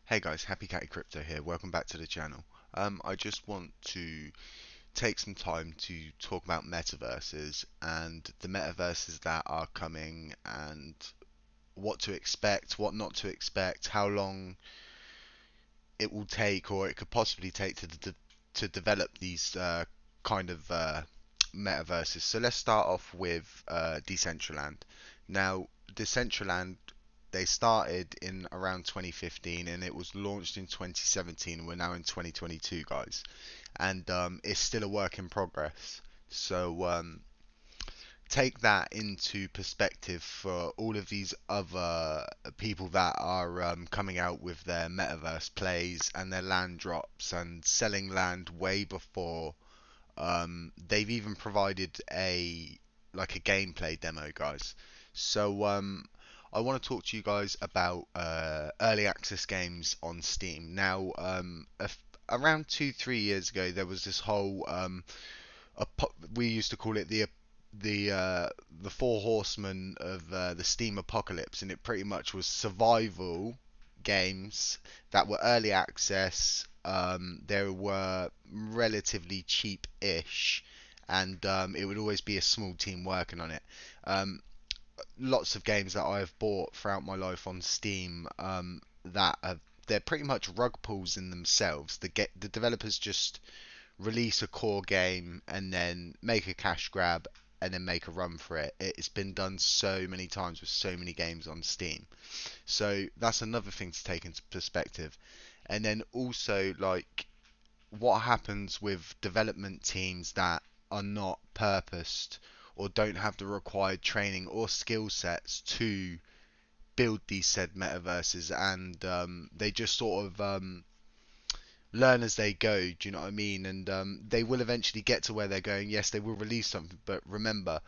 Hey guys, Happy Catty Crypto here. Welcome back to the channel. I just want to take some time to talk about metaverses and the metaverses that are coming and what to expect, what not to expect, how long it will take or it could possibly take to develop these kind of metaverses. So let's start off with Decentraland. Now, Decentraland they started in around 2015 and it was launched in 2017. We're now in 2022, guys, and it's still a work in progress. So take that into perspective for all of these other people that are coming out with their metaverse plays and their land drops and selling land way before they've even provided a gameplay demo, guys. So I want to talk to you guys about early access games on Steam. Now, around 2-3 years ago, there was this whole we used to call it the four horsemen of the Steam apocalypse, and it pretty much was survival games that were early access. They were relatively cheap-ish, and it would always be a small team working on it. Um, Lots of games that I have bought throughout my life on Steam that have they're pretty much rug pulls in themselves. The developers just release a core game and then make a cash grab and then make a run for it. It's been done so many times with so many games on Steam. So that's another thing to take into perspective. And then also, like, what happens with development teams that are not purposed or don't have the required training or skill sets to build these said metaverses, and they just sort of learn as they go. Do you know what I mean? And they will eventually get to where they're going. Yes, they will release something, but remember,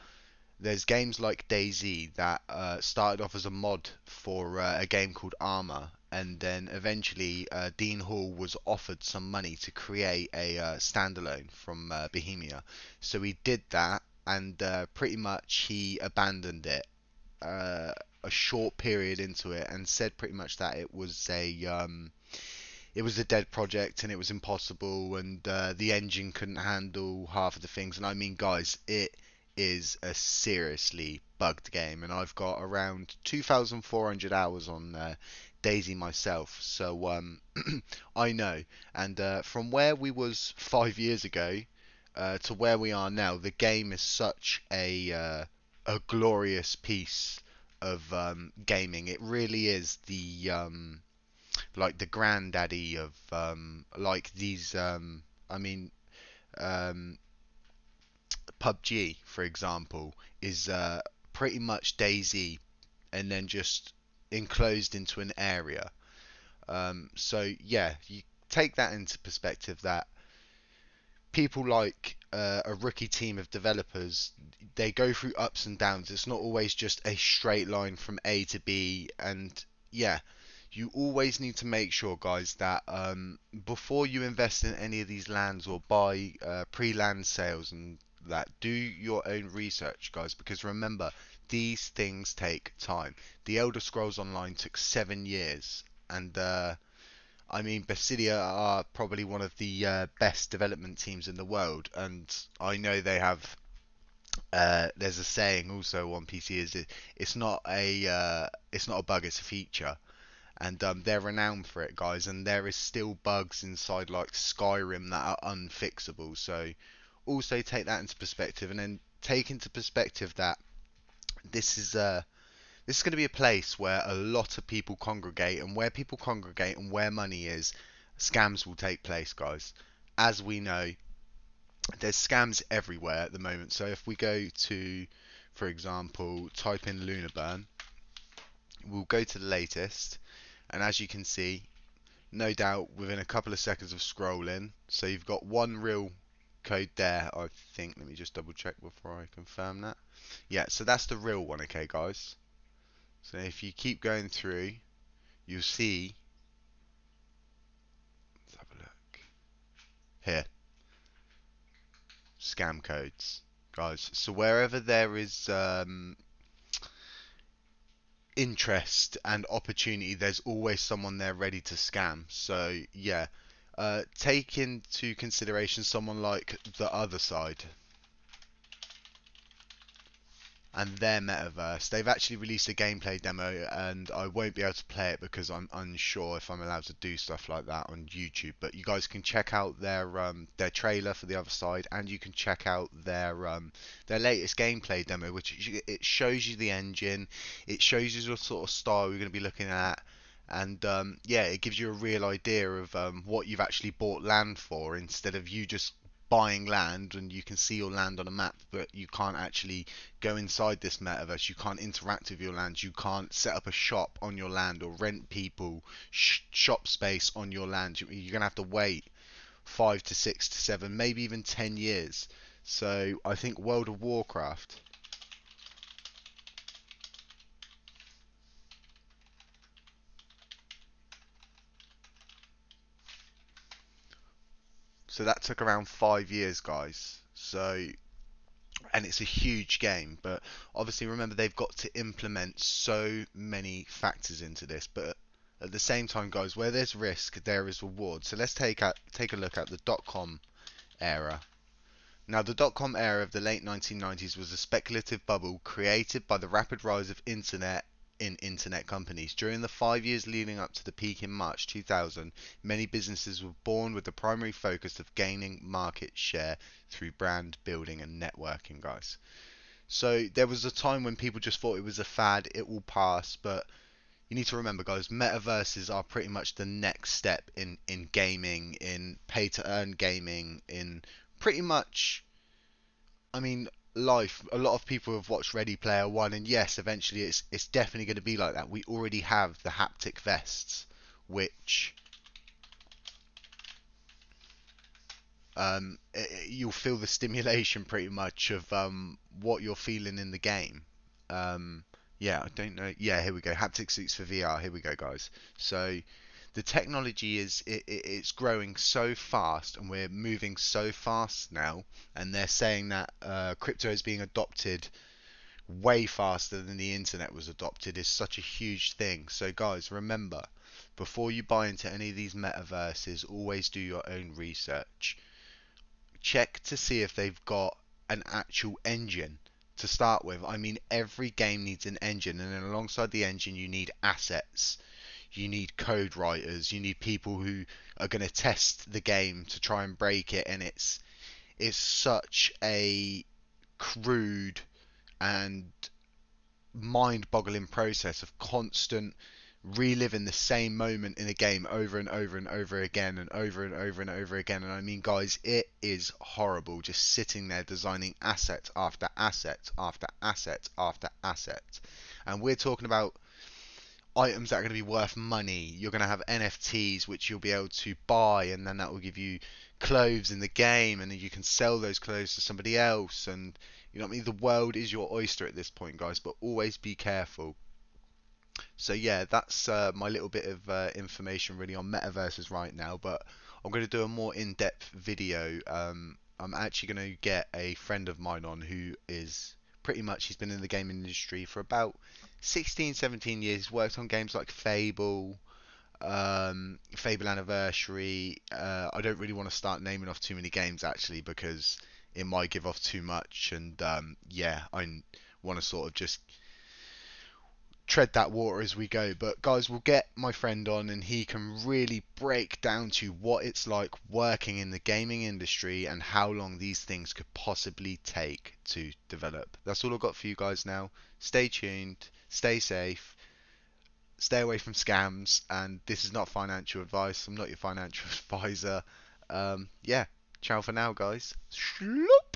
there's games like DayZ that started off as a mod for a game called Arma, and then eventually Dean Hall was offered some money to create a standalone from Bohemia. So he did that, and pretty much he abandoned it a short period into it, and said pretty much that it was a dead project and it was impossible, and the engine couldn't handle half of the things. And I mean, guys, it is a seriously bugged game, and I've got around 2,400 hours on Daisy myself, so I know. And from where we was 5 years ago to where we are now, the game is such a glorious piece of gaming. It really is the granddaddy of like these I mean um, PUBG, for example, is pretty much DayZ and then just enclosed into an area. So yeah, you take that into perspective that people like a rookie team of developers, they go through ups and downs. It's not always just a straight line from A to B, and yeah, you always need to make sure, guys, that before you invest in any of these lands or buy pre-land sales and that, do your own research, guys, because remember, these things take time. The Elder Scrolls Online took 7 years, and I mean, Basidia are probably one of the best development teams in the world, and I know they have. There's a saying also on PC is it's not a bug, it's a feature, and they're renowned for it, guys. And there is still bugs inside like Skyrim that are unfixable. So also take that into perspective, and then take into perspective that this is uh this is going to be a place where a lot of people congregate, and where people congregate and where money is, scams will take place, guys. As we know, there's scams everywhere at the moment. So if we go to, for example, type in Lunaburn, we'll go to the latest, and as you can see, no doubt within a couple of seconds of scrolling, so you've got one real code there, I think. Let me just double check before I confirm that. Yeah, so that's the real one, okay, guys? So if you keep going through, you'll see, let's have a look here, scam codes, guys. So wherever there is interest and opportunity, there's always someone there ready to scam. So yeah, take into consideration someone like the other side and their metaverse. They've actually released a gameplay demo, and I won't be able to play it because I'm unsure if I'm allowed to do stuff like that on YouTube. But you guys can check out their trailer for the other side, and you can check out their latest gameplay demo, which it shows you the engine, it shows you the sort of style you're going to be looking at. And yeah, it gives you a real idea of what you've actually bought land for, instead of you just buying land and you can see your land on a map, but you can't actually go inside this metaverse. You can't interact with your land. You can't set up a shop on your land or rent people shop space on your land. You're gonna have to wait 5 to 6 to 7, maybe even 10 years. So I think World of Warcraft. So that took around 5 years, guys. So, and it's a huge game, but obviously remember they've got to implement so many factors into this. But at the same time, guys, where there's risk, there is reward. So let's take a look at the dot-com era. Now, the dot-com era of the late 1990s was a speculative bubble created by the rapid rise of internet companies. During the 5 years leading up to the peak in March 2000, many businesses were born with the primary focus of gaining market share through brand building and networking, guys. So there was a time when people just thought it was a fad, it will pass, but you need to remember, guys, metaverses are pretty much the next step in gaming, in pay to earn gaming, in pretty much, I mean, life. A lot of people have watched Ready Player One, and yes, eventually it's definitely going to be like that. We already have the haptic vests, which you'll feel the stimulation pretty much of what you're feeling in the game. Um, yeah, I don't know. Yeah, here we go. Haptic suits for VR. Here we go, guys. So the technology it's growing so fast, and we're moving so fast now. And they're saying that crypto is being adopted way faster than the internet was adopted, is such a huge thing. So guys, remember, before you buy into any of these metaverses, always do your own research. Check to see if they've got an actual engine to start with. I mean, every game needs an engine, and then alongside the engine, you need assets. You need code writers. You need people who are going to test the game to try and break it. And it's such a crude and mind-boggling process of constant reliving the same moment in a game over and over and over again and over and over and over again. And I mean, guys, it is horrible just sitting there designing asset after asset after asset after asset. And we're talking about items that are going to be worth money. You're going to have NFTs which you'll be able to buy, and then that will give you clothes in the game, and then you can sell those clothes to somebody else. And you know what I mean? The world is your oyster at this point, guys, but always be careful. So yeah, that's my little bit of information really on metaverses right now, but I'm going to do a more in-depth video. I'm actually going to get a friend of mine on who is pretty much, he's been in the gaming industry for about 16, 17 years. He's worked on games like Fable, Fable Anniversary. I don't really want to start naming off too many games actually because it might give off too much, and yeah, I want to sort of just tread that water as we go. But guys, we'll get my friend on and he can really break down to what it's like working in the gaming industry and how long these things could possibly take to develop. That's all I've got for you guys now. Stay tuned, stay safe, stay away from scams, and this is not financial advice. I'm not your financial advisor. Yeah, ciao for now, guys. Shloop.